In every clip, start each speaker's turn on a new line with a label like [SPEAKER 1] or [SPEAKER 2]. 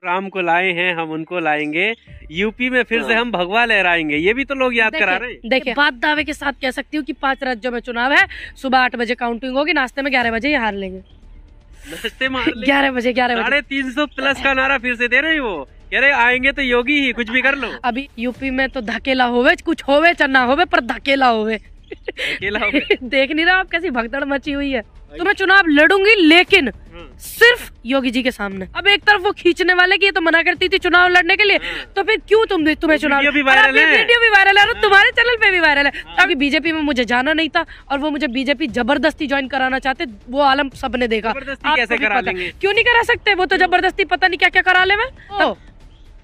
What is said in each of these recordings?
[SPEAKER 1] राम को लाए हैं हम उनको लाएंगे, यूपी में फिर से हम भगवा लहराएंगे, ये भी तो लोग याद करा रहे हैं।
[SPEAKER 2] देखिए बात दावे के साथ कह सकती हूँ कि 5 राज्यों में चुनाव है, सुबह 8 बजे काउंटिंग होगी, नाश्ते में 11 बजे ये हार लेंगे।
[SPEAKER 1] नाश्ते में
[SPEAKER 2] 11 बजे
[SPEAKER 1] 350 प्लस का नारा फिर से दे रहे हैं वो, कह रहे आएंगे तो योगी ही, कुछ भी कर लो।
[SPEAKER 2] अभी यूपी में तो धकेला होवे, कुछ होवे चन्ना होवे, पर धकेला होवे। देख नहीं रहा आप कैसी भगदड़ मची हुई है। तो मैं चुनाव लड़ूंगी, लेकिन सिर्फ योगी जी के सामने। अब एक तरफ वो खींचने वाले की ये तो मना करती थी चुनाव लड़ने के लिए, तो फिर क्यों तुम्हें चुनाव,
[SPEAKER 1] वीडियो भी वायरल
[SPEAKER 2] है और तुम्हारे चैनल पे भी वायरल है। अभी बीजेपी में मुझे जाना नहीं था और वो मुझे बीजेपी जबरदस्ती ज्वाइन कराना चाहते, वो आलम सबने देखा।
[SPEAKER 1] कैसे करा लेंगे?
[SPEAKER 2] क्यों नहीं करा सकते, वो तो जबरदस्ती पता नहीं क्या क्या करा ले।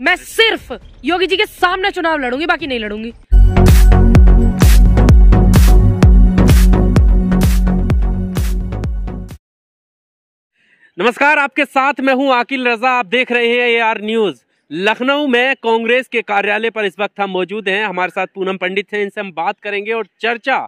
[SPEAKER 2] मैं सिर्फ योगी जी के सामने चुनाव लड़ूंगी, बाकी नहीं लड़ूंगी।
[SPEAKER 1] नमस्कार, आपके साथ मैं हूं आकिल रजा। आप देख रहे हैं AR न्यूज। लखनऊ में कांग्रेस के कार्यालय पर इस वक्त हम मौजूद हैं। हमारे साथ पूनम पंडित हैं, इनसे हम बात करेंगे और चर्चा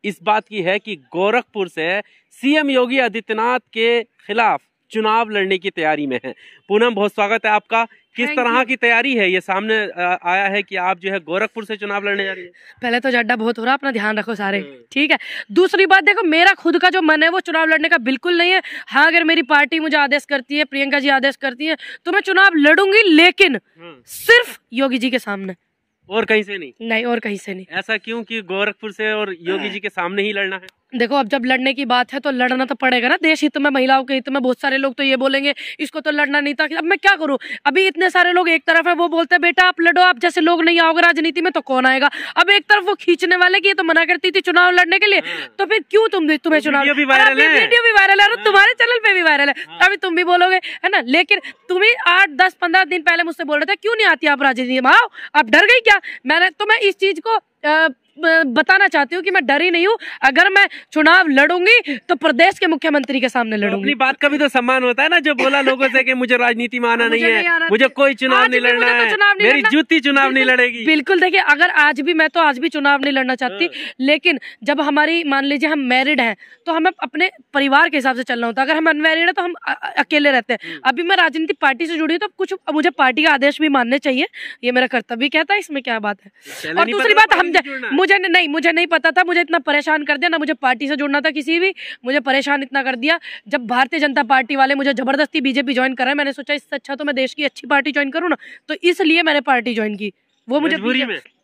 [SPEAKER 1] इस बात की है कि गोरखपुर से CM योगी आदित्यनाथ के खिलाफ चुनाव लड़ने की तैयारी में है। पूनम, बहुत स्वागत है आपका। किस तरह की तैयारी है? ये सामने आया है कि आप जो है गोरखपुर से चुनाव लड़ने जा रही है।
[SPEAKER 2] पहले तो जड्डा बहुत हो रहा, अपना ध्यान रखो सारे, ठीक है। दूसरी बात देखो, मेरा खुद का जो मन है वो चुनाव लड़ने का बिल्कुल नहीं है। हाँ, अगर मेरी पार्टी मुझे आदेश करती है, प्रियंका जी आदेश करती है, तो मैं चुनाव लड़ूंगी, लेकिन सिर्फ योगी जी के सामने, और
[SPEAKER 1] कहीं से नहीं।
[SPEAKER 2] और कहीं से नहीं।
[SPEAKER 1] ऐसा क्यों कि गोरखपुर से और योगी जी के सामने ही लड़ना है?
[SPEAKER 2] देखो, अब जब लड़ने की बात है तो लड़ना तो पड़ेगा ना, देश हित में, महिलाओं के हित में। बहुत सारे लोग तो ये बोलेंगे इसको तो लड़ना नहीं था। अब मैं क्या करूं? अभी इतने सारे लोग एक तरफ है, वो बोलते हैं बेटा आप लड़ो, आप जैसे लोग नहीं आओगे राजनीति में तो कौन आएगा। अब एक तरफ वो खींचने वाले की ये तो मना करती थी चुनाव लड़ने के लिए, तो फिर क्यों तुम्हें चुनाव,
[SPEAKER 1] वीडियो भी वायरल है
[SPEAKER 2] और तुम्हारे चैनल पे भी वायरल है, अभी तुम भी बोलोगे, है ना। लेकिन तुम ही 8, 10, 15 दिन पहले मुझसे बोल रहे थे क्यों नहीं आती आप राजनीति में, आओ। आप डर गई क्या? मैं इस चीज को बताना चाहती हूँ कि मैं डरी नहीं हूँ। अगर मैं चुनाव लड़ूंगी तो प्रदेश के मुख्यमंत्री के सामने लड़ूंगी।
[SPEAKER 1] अपनी बात का भी तो सम्मान होता है ना, जो बोला लोगों से कि मुझे राजनीति में आना नहीं है, मुझे कोई चुनाव नहीं लड़ना है, मेरी जूती चुनाव नहीं लड़ेगी।
[SPEAKER 2] बिल्कुल, देखिए, अगर मैं तो आज भी चुनाव नहीं लड़ना चाहती, लेकिन जब हमारी, मान लीजिए हम मैरिड हैं, तो हमें अपने परिवार के हिसाब से चलना होता है। अगर हम अनमैरिड है तो हम अकेले रहते हैं। अभी मैं राजनीतिक पार्टी से जुड़ी हूँ तो कुछ मुझे पार्टी का आदेश भी मानने चाहिए, ये मेरा कर्तव्य कहता है, इसमें क्या बात है। और दूसरी बात, मुझे नहीं पता था, मुझे इतना परेशान कर दिया ना, मुझे पार्टी से जुड़ना था किसी भी, मुझे परेशान इतना कर दिया जब भारतीय जनता पार्टी वाले मुझे जबरदस्ती बीजेपी ज्वाइन कर रहे हैं। मैंने सोचा इससे अच्छा तो मैं देश की अच्छी पार्टी ज्वाइन करूँ ना, तो इसलिए मैंने पार्टी ज्वाइन की। वो मुझे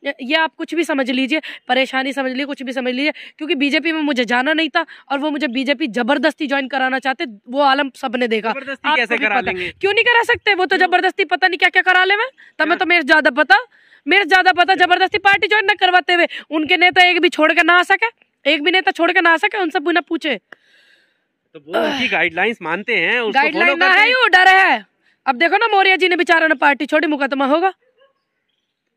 [SPEAKER 2] ये आप कुछ भी समझ लीजिए, परेशानी समझ लीजिए, कुछ भी समझ लीजिए, क्योंकि बीजेपी में मुझे जाना नहीं था और वो मुझे बीजेपी जबरदस्ती ज्वाइन कराना चाहते, वो आलम सबने देखा।
[SPEAKER 1] कैसे करा लेंगे?
[SPEAKER 2] क्यों नहीं करा सकते? वो तो जबरदस्ती पता नहीं क्या क्या करा ले। मैं तो मेरे ज्यादा पता जबरदस्ती पार्टी ज्वाइन न करवाते हुए उनके नेता एक भी छोड़ के ना आ सके, उनसे बिना पूछे।
[SPEAKER 1] तो वो उनकी गाइडलाइंस मानते हैं,
[SPEAKER 2] गाइडलाइन ना है, वो डर है। अब देखो ना, मौर्य जी ने बेचारों ने पार्टी छोड़ी, मुकदमा होगा।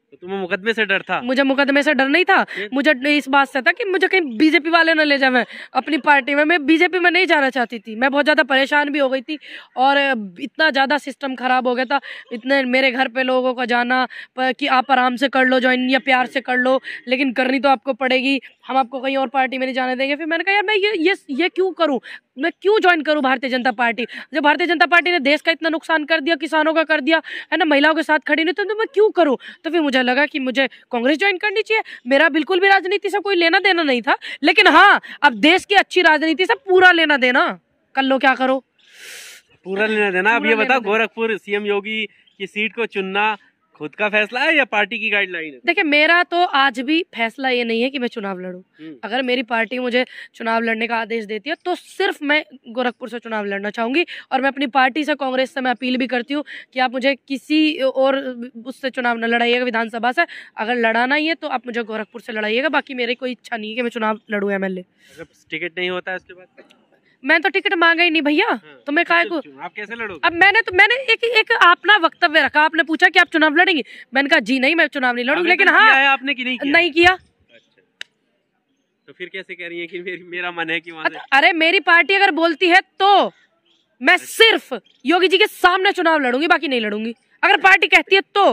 [SPEAKER 1] तो तुम्हें मुकदमे से डर था?
[SPEAKER 2] मुझे मुकदमे से डर नहीं था, मुझे इस बात से था कि मुझे कहीं बीजेपी वाले न ले जाए अपनी पार्टी में। मैं बीजेपी में नहीं जाना चाहती थी, मैं बहुत ज्यादा परेशान भी हो गई थी और इतना ज्यादा सिस्टम खराब हो गया था। इतने मेरे घर पे लोगों का जाना कि आप आराम से कर लो ज्वाइन या प्यार से कर लो, लेकिन करनी तो आपको पड़ेगी, हम आपको कहीं और पार्टी में नहीं जाने देंगे। फिर मैंने कहा यार मैं ये क्यों करूं, मैं क्यों ज्वाइन करूं भारतीय जनता पार्टी, जब भारतीय जनता पार्टी ने देश का इतना नुकसान कर दिया, किसानों का कर दिया, है ना, महिलाओं के साथ खड़ी नहीं, तो मैं क्यों करूं। तो फिर मुझे लगा कि मुझे कांग्रेस ज्वाइन करनी चाहिए। मेरा बिल्कुल भी राजनीति से कोई लेना देना नहीं था, लेकिन हाँ, अब देश की अच्छी राजनीति से पूरा लेना देना, कर लो क्या करो,
[SPEAKER 1] पूरा लेना देना। अब ये बताओ, गोरखपुर CM योगी की सीट को चुनना खुद का फैसला है या पार्टी की गाइडलाइन है?
[SPEAKER 2] देखिए, मेरा तो आज भी फैसला ये नहीं है कि मैं चुनाव लड़ूं। अगर मेरी पार्टी मुझे चुनाव लड़ने का आदेश देती है तो सिर्फ मैं गोरखपुर से चुनाव लड़ना चाहूंगी। और मैं अपनी पार्टी से, कांग्रेस से मैं अपील भी करती हूँ कि आप मुझे किसी और उससे चुनाव न लड़ाइएगा, विधानसभा से। अगर लड़ाना ही है तो आप मुझे गोरखपुर से लड़ाइएगा, बाकी मेरी कोई इच्छा नहीं है कि मैं चुनाव लड़ूं MLA।
[SPEAKER 1] टिकट नहीं होता है उसके बाद?
[SPEAKER 2] मैं तो टिकट मांगा ही नहीं भैया, तो मैं काहे को,
[SPEAKER 1] आप कैसे लड़ोगे?
[SPEAKER 2] अब मैंने एक अपना वक्तव्य रखा। आपने पूछा कि आप चुनाव लड़ेंगे, मैंने कहा जी नहीं, मैं चुनाव नहीं लड़ूंगी। लेकिन हाँ,
[SPEAKER 1] आपने कि
[SPEAKER 2] नहीं किया।
[SPEAKER 1] अच्छा, तो फिर कैसे कह रही है कि मेरा मन है कि वहां से?
[SPEAKER 2] अरे मेरी पार्टी अगर बोलती है तो मैं सिर्फ योगी जी के सामने चुनाव लड़ूंगी, बाकी नहीं लड़ूंगी। अगर पार्टी कहती है तो।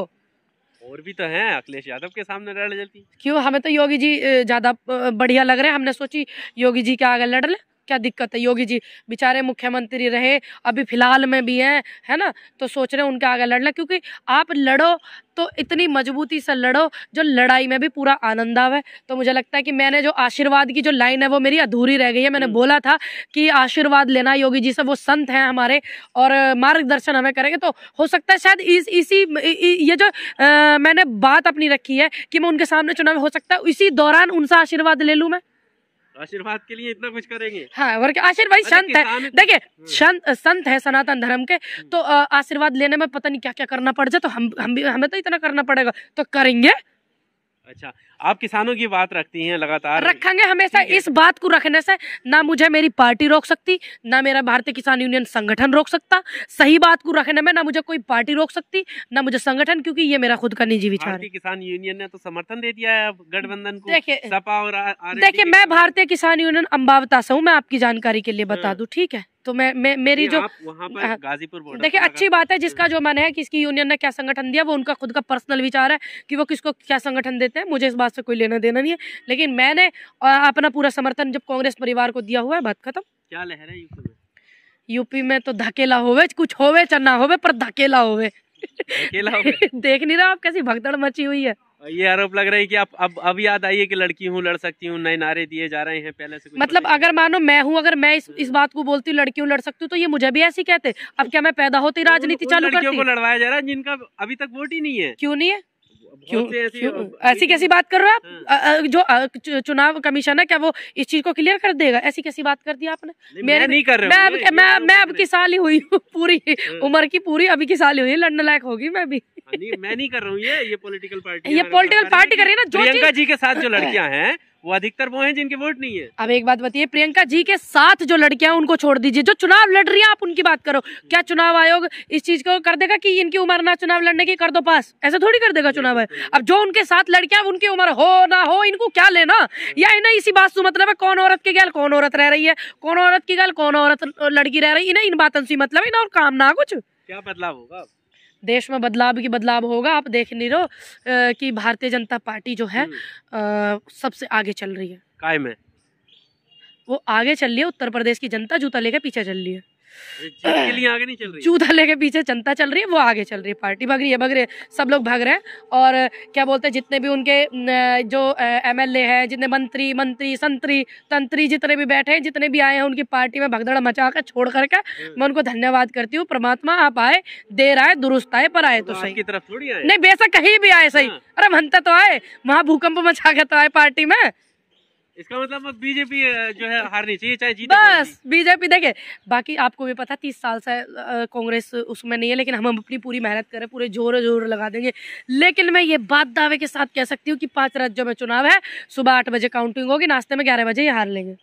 [SPEAKER 1] और भी तो हैं, अखिलेश यादव के सामने लड़ लेती।
[SPEAKER 2] क्यों, हमें तो योगी जी ज्यादा बढ़िया लग रहे हैं, हमने सोची योगी जी के आगे लड़ ले। क्या दिक्कत है? योगी जी बेचारे मुख्यमंत्री रहे, अभी फिलहाल में भी हैं, है ना, तो सोच रहे हैं उनके आगे लड़ना, क्योंकि आप लड़ो तो इतनी मजबूती से लड़ो जो लड़ाई में भी पूरा आनंद आवे। तो मुझे लगता है कि मैंने जो आशीर्वाद की जो लाइन है वो मेरी अधूरी रह गई है। मैंने बोला था कि आशीर्वाद लेना योगी जी से, वो संत हैं हमारे और मार्गदर्शन हमें करेंगे, तो हो सकता है शायद ये जो मैंने बात अपनी रखी है कि मैं उनके सामने चुनाव, हो सकता है इसी दौरान उनसे आशीर्वाद ले लूं मैं।
[SPEAKER 1] आशीर्वाद के लिए इतना कुछ करेंगे?
[SPEAKER 2] हाँ, और आशीर्वाद संत है, देखिए संत है सनातन धर्म के, तो आशीर्वाद लेने में पता नहीं क्या क्या करना पड़ जाए, तो हमें तो इतना करना पड़ेगा, तो करेंगे।
[SPEAKER 1] अच्छा, आप किसानों की बात रखती हैं लगातार?
[SPEAKER 2] रखेंगे हमेशा। इस बात को रखने से ना मुझे मेरी पार्टी रोक सकती, ना मेरा भारतीय किसान यूनियन संगठन रोक सकता। सही बात को रखने में ना मुझे कोई पार्टी रोक सकती, ना मुझे संगठन, क्योंकि ये मेरा खुद का निजी विचार है।
[SPEAKER 1] भारतीय किसान यूनियन ने तो समर्थन दे दिया है गठबंधन को।
[SPEAKER 2] देखिए
[SPEAKER 1] सपा और
[SPEAKER 2] देखिए, मैं भारतीय किसान यूनियन अम्बावता से हूँ, मैं आपकी जानकारी के लिए बता दूं, ठीक है? तो मैं मेरी जो
[SPEAKER 1] वहाँ पर गाजीपुर बॉर्डर,
[SPEAKER 2] देखिए अच्छी बात है, जिसका जो मन है, किसकी यूनियन ने क्या संगठन दिया, वो उनका खुद का पर्सनल विचार है कि वो किसको क्या संगठन देते हैं, मुझे इस बात से कोई लेना देना नहीं है। लेकिन मैंने अपना पूरा समर्थन जब कांग्रेस परिवार को दिया हुआ है, बात खत्म।
[SPEAKER 1] क्या लहर है यूपी में?
[SPEAKER 2] यूपी में तो धकेला होवे, कुछ होवे चाहे ना होवे, पर धकेला होवे। देख नहीं रहा आप कैसी भगदड़ मची हुई है?
[SPEAKER 1] ये आरोप लग रहा है कि आप अब याद आई है कि लड़की हूँ, लड़ सकती हूँ, नए नारे दिए जा रहे हैं पहले से कुछ?
[SPEAKER 2] मतलब अगर मानो मैं हूँ, अगर मैं इस बात को बोलती हूँ लड़की हूँ, लड़ सकती हूँ, तो ये मुझे भी ऐसी कहते। अब क्या मैं पैदा होती राजनीति चालू करती?
[SPEAKER 1] लड़कियों को लड़वाया जा रहा है जिनका अभी तक वोट ही नहीं है।
[SPEAKER 2] क्यों नहीं है? क्यों ऐसी कैसी बात कर रहे हो आप? जो चुनाव कमीशन है, क्या वो इस चीज को क्लियर कर देगा? ऐसी कैसी बात कर दी आपने?
[SPEAKER 1] मैं नहीं कर रहा हूं।
[SPEAKER 2] मैं अब की साल ही हुई हूँ, पूरी उम्र की पूरी अभी की साल ही हुई है, लड़ने लायक होगी मैं भी।
[SPEAKER 1] मैं नहीं कर रहा हूँ, ये पॉलिटिकल पार्टी,
[SPEAKER 2] ये पॉलिटिकल पार्टी कर रही है ना।
[SPEAKER 1] प्रियंका जी के साथ जो लड़कियां हैं वो अधिकतर वो हैं जिनके वोट नहीं है।
[SPEAKER 2] अब एक बात बताइए, प्रियंका जी के साथ जो लड़कियां उनको छोड़ दीजिए, जो चुनाव लड़ रही हैं आप उनकी बात करो। क्या चुनाव आयोग इस चीज को कर देगा कि इनकी उम्र ना चुनाव लड़ने की, कर दो पास? ऐसा थोड़ी कर देगा चुनाव आयोग। अब जो उनके साथ लड़कियां, उनकी उम्र हो ना हो, इनको क्या लेना? या इन्हें इसी बात से मतलब है कौन औरत के गैल कौन औरत रह रही है, कौन औरत की गैल कौन औरत लड़की रह रही है, इन्हें इन बातों से मतलब है ना, और काम ना कुछ।
[SPEAKER 1] क्या बदलाव होगा
[SPEAKER 2] देश में? बदलाव होगा। आप देख नहीं रहो कि भारतीय जनता पार्टी जो है सबसे आगे चल रही है।
[SPEAKER 1] कायम है
[SPEAKER 2] वो, आगे चल रही है। उत्तर प्रदेश की जनता जूता लेके पीछे चल रही है,
[SPEAKER 1] के लिए आगे नहीं चल रही।
[SPEAKER 2] जूता लेके पीछे जनता चल रही है, वो आगे चल रही है। पार्टी भाग रही है, सब लोग भाग रहे हैं। और क्या बोलते हैं, जितने भी उनके जो MLA हैं, जितने मंत्री संतरी तंत्री जितने भी बैठे हैं, जितने भी आए हैं उनकी पार्टी में भगदड़ मचा कर छोड़ करके, मैं उनको धन्यवाद करती हूँ। परमात्मा आप आए, देर आए दुरुस्त आए, पर आए तो सही।
[SPEAKER 1] की तरफ थोड़ी आए,
[SPEAKER 2] नहीं बेशक कहीं भी आए सही। अरे मनता तो आए, वहाँ भूकंप मचा के तो आए पार्टी में।
[SPEAKER 1] इसका मतलब बीजेपी जो है हारनी चाहिए, चाहे जीते।
[SPEAKER 2] बस बीजेपी देखे, बाकी आपको भी पता 30 साल से कांग्रेस उसमें नहीं है, लेकिन हम अपनी पूरी मेहनत करें, पूरे जोर लगा देंगे। लेकिन मैं ये बात दावे के साथ कह सकती हूँ कि 5 राज्यों में चुनाव है, सुबह 8 बजे काउंटिंग होगी, नाश्ते में 11 बजे ये हार लेंगे।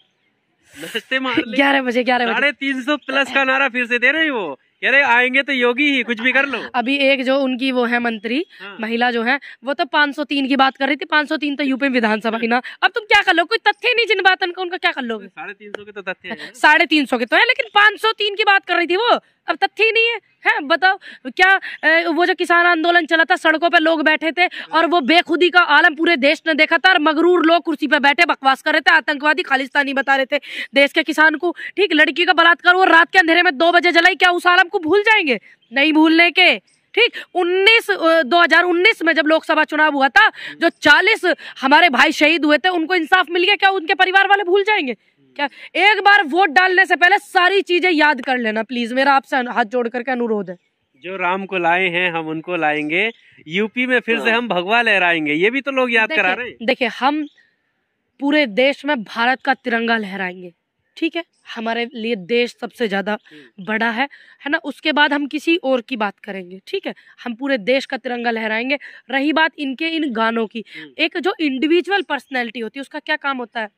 [SPEAKER 1] नाश्ते में
[SPEAKER 2] 11 बजे
[SPEAKER 1] 350 प्लस का नारा फिर से दे रहे हैं वो, कह रहे आएंगे तो योगी ही, कुछ भी कर लो।
[SPEAKER 2] अभी एक जो उनकी वो है मंत्री, महिला जो है, वो तो 503 की बात कर रही थी। 503 तो यूपी विधानसभा की ना। अब तुम क्या कर लो, कोई तथ्य नहीं जिन बातों का, उनका क्या कर लोगे?
[SPEAKER 1] 350 के तो तथ्य है।
[SPEAKER 2] 350 के तो है, लेकिन 503 की बात कर रही थी वो, अब तथ्य ही नहीं है। है बताओ क्या वो जो किसान आंदोलन चला था, सड़कों पे लोग बैठे थे और वो बेखुदी का आलम पूरे देश ने देखा था, और मगरूर लोग कुर्सी पे बैठे बकवास कर रहे थे, आतंकवादी खालिस्तानी बता रहे थे देश के किसान को। ठीक, लड़की का बलात्कार वो रात के अंधेरे में 2 बजे जलाई, क्या उस आलम को भूल जाएंगे? नहीं भूलने के। ठीक, 2019 में जब लोकसभा चुनाव हुआ था, जो 40 हमारे भाई शहीद हुए थे, उनको इंसाफ मिल गया, क्या उनके परिवार वाले भूल जाएंगे क्या? एक बार वोट डालने से पहले सारी चीजें याद कर लेना प्लीज, मेरा आपसे हाथ जोड़ करके अनुरोध है।
[SPEAKER 1] जो राम को लाए हैं हम उनको लाएंगे, यूपी में फिर से हम भगवा लहराएंगे, ये भी तो लोग याद करा रहे हैं।
[SPEAKER 2] देखिए, हम पूरे देश में भारत का तिरंगा लहराएंगे, ठीक है? हमारे लिए देश सबसे ज्यादा बड़ा है ना? उसके बाद हम किसी और की बात करेंगे, ठीक है? हम पूरे देश का तिरंगा लहराएंगे। रही बात इनके इन गानों की, एक जो इंडिविजुअल पर्सनैलिटी होती है उसका क्या काम होता है?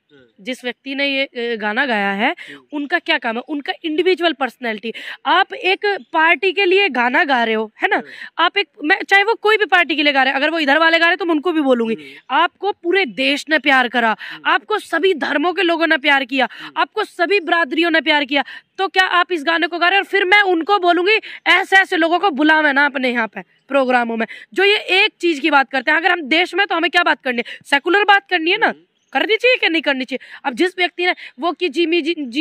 [SPEAKER 2] जिस व्यक्ति ने ये गाना गाया है उनका क्या काम है? उनका इंडिविजुअल पर्सनैलिटी। आप एक पार्टी के लिए गाना गा रहे हो, है ना? आप चाहे वो कोई भी पार्टी के लिए गा रहे हैं, अगर वो इधर वाले गा रहे हैं तो मैं उनको भी बोलूंगी, आपको पूरे देश ने प्यार करा, आपको सभी धर्मों के लोगों ने प्यार किया, आपको सभी बिरादरियों ने प्यार किया, तो क्या आप इस गाने को गा रहे हैं? और फिर मैं उनको बोलूंगी ऐसे ऐसे लोगों को बुलावे ना अपने यहाँ पे प्रोग्रामों में, जो ये एक चीज की बात करते हैं। अगर हम देश में, तो हमें क्या बात करनी है? सेकुलर बात करनी है ना। करनी चाहिए कि नहीं करनी चाहिए? अब जिस व्यक्ति ने वो कि जी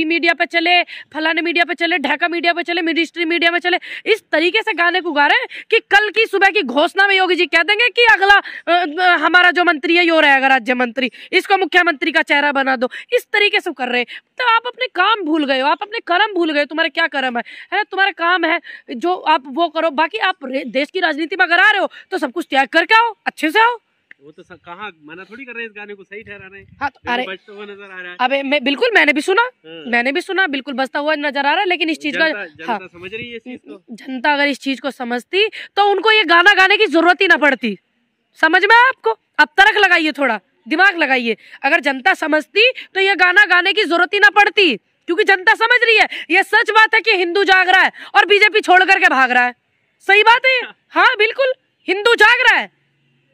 [SPEAKER 2] मीडिया पे चले, फलाने मीडिया पे चले, ढाका मीडिया पे चले, मिनिस्ट्री मीडिया में चले, इस तरीके से गाने को गा रहे हैं कि कल की सुबह की घोषणा में योगी जी कह देंगे कि अगला हमारा जो मंत्री है यो रहेगा राज्य मंत्री, इसको मुख्यमंत्री का चेहरा बना दो। इस तरीके से कर रहे हैं। तो आप अपने काम भूल गए हो, आप अपने कर्म भूल गए हो। तुम्हारे क्या कर्म है ना? तुम्हारा काम है जो आप वो करो, बाकी आप देश की राजनीति में अगर आ रहे हो तो सब कुछ त्याग करके आओ, अच्छे से आओ।
[SPEAKER 1] वो तो कहाँ मना थोड़ी कर रहे हैं, इस गाने को सही ठहरा रहे हैं।
[SPEAKER 2] हाँ, अरे
[SPEAKER 1] बजता हुआ नजर आ रहा है।
[SPEAKER 2] अबे मैंने भी सुना, बिल्कुल बजता हुआ नजर आ रहा है। लेकिन इस चीज का
[SPEAKER 1] जनता समझ रही है इस चीज को।
[SPEAKER 2] जनता अगर इस चीज को समझती तो उनको ये गाना गाने की जरूरत ही ना पड़ती। समझ में आपको? अब तर्क लगाइए, थोड़ा दिमाग लगाइए। अगर जनता समझती तो ये गाना गाने की जरूरत ही ना पड़ती, क्योंकि जनता समझ रही है। ये सच बात है कि हिंदू जाग रहा है और बीजेपी छोड़ करके भाग रहा है। सही बात है। हाँ बिल्कुल, हिंदू जाग रहा है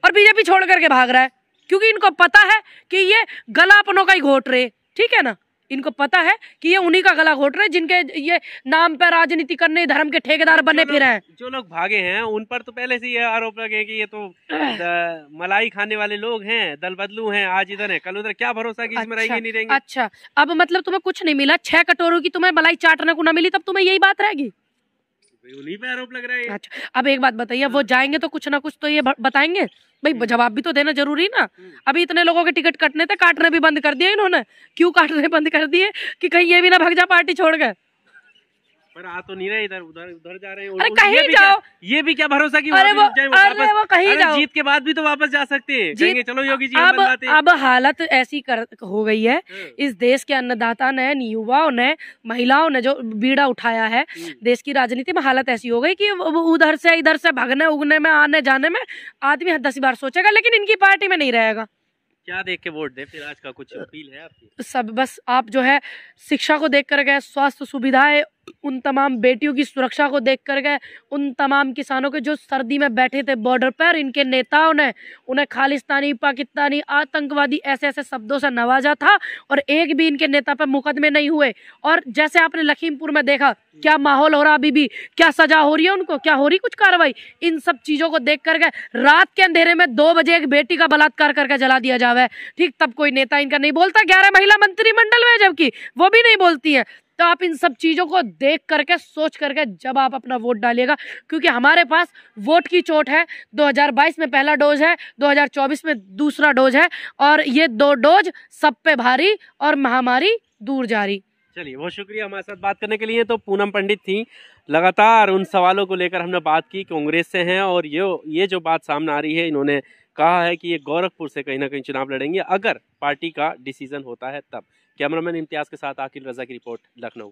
[SPEAKER 2] और बीजेपी छोड़ करके भाग रहा है, क्योंकि इनको पता है कि ये गला अपनों का ही घोट रहे। ठीक है ना? इनको पता है कि ये उन्हीं का गला घोट रहे जिनके ये नाम पर राजनीति करने धर्म के ठेकेदार बने फिर हैं।
[SPEAKER 1] जो लोग भागे हैं उन पर तो पहले से ये आरोप लगे कि ये तो मलाई खाने वाले लोग हैं, दल बदलू हैं, आज इधर है कल उधर। क्या भरोसा कि इसमें रहेंगे नहीं रहेंगे?
[SPEAKER 2] अच्छा, अब मतलब तुम्हें कुछ नहीं मिला, 6 कटोरों की तुम्हें मलाई चाटने को ना मिली, तब तुम्हें यही बात रहेगी?
[SPEAKER 1] उन्हीं पे आरोप लग रहा है।
[SPEAKER 2] अच्छा, अब एक बात बताइए, वो जाएंगे तो कुछ ना कुछ तो ये बताएंगे भाई, जवाब भी तो देना जरूरी ना। अभी इतने लोगों के टिकट कटने थे, काटने भी बंद कर दिए इन्होंने। क्यों काटने बंद कर दिए? कि कहीं ये भी ना भाग जा पार्टी छोड़ गए।
[SPEAKER 1] पर आ तो नहीं रहे, इधर उधर जा रहे हैं।
[SPEAKER 2] अरे कहीं जाओ,
[SPEAKER 1] ये भी क्या भरोसा कि
[SPEAKER 2] अरे वो कहीं जाओ,
[SPEAKER 1] जीत के बाद भी तो वापस जा सकते हैं। कहेंगे चलो योगी जी
[SPEAKER 2] अब हालत ऐसी हो गई है इस देश के अन्नदाता ने, युवाओं ने, महिलाओं ने जो बीड़ा उठाया है देश की राजनीति में, हालत ऐसी हो गई कि उधर से इधर से भागने उगने में, आने जाने में आदमी 10 बार सोचेगा, लेकिन इनकी पार्टी में नहीं रहेगा।
[SPEAKER 1] क्या देख के वोट दे फिर? आज का कुछ अपील है आपकी?
[SPEAKER 2] सब बस आप जो है शिक्षा को देख कर गए, स्वास्थ्य सुविधाएं, उन तमाम बेटियों की सुरक्षा को देख कर गए, उन तमाम किसानों के जो सर्दी में बैठे थे बॉर्डर पर, इनके नेताओं ने उन्हें खालिस्तानी, पाकिस्तानी, आतंकवादी ऐसे ऐसे शब्दों से नवाजा था और एक भी इनके नेता पर मुकदमे नहीं हुए। और जैसे आपने लखीमपुर में देखा क्या माहौल हो रहा, अभी भी क्या सजा हो रही है उनको, क्या हो रही कुछ कार्रवाई, इन सब चीजों को देख कर गए। रात के अंधेरे में 2 बजे एक बेटी का बलात्कार करके जला दिया जावे, ठीक, तब कोई नेता इनका नहीं बोलता। 11 महिला मंत्रिमंडल में जबकि वो भी नहीं बोलती है। तो आप इन सब चीजों को देख करके, सोच करके जब आप अपना वोट डालिएगा, क्योंकि हमारे पास वोट की चोट है। 2022 में पहला डोज है, 2024 में दूसरा डोज है, और ये 2 डोज सब पे भारी और महामारी दूर जारी।
[SPEAKER 1] चलिए, बहुत शुक्रिया हमारे साथ बात करने के लिए। तो पूनम पंडित थी, लगातार उन सवालों को लेकर हमने बात की। कांग्रेस से हैं और ये जो बात सामने आ रही है, इन्होंने कहा है कि ये गोरखपुर से कहीं ना कहीं चुनाव लड़ेंगे अगर पार्टी का डिसीजन होता है तब। कैमरामैन इम्तियाज के साथ आकिल रजा की रिपोर्ट, लखनऊ।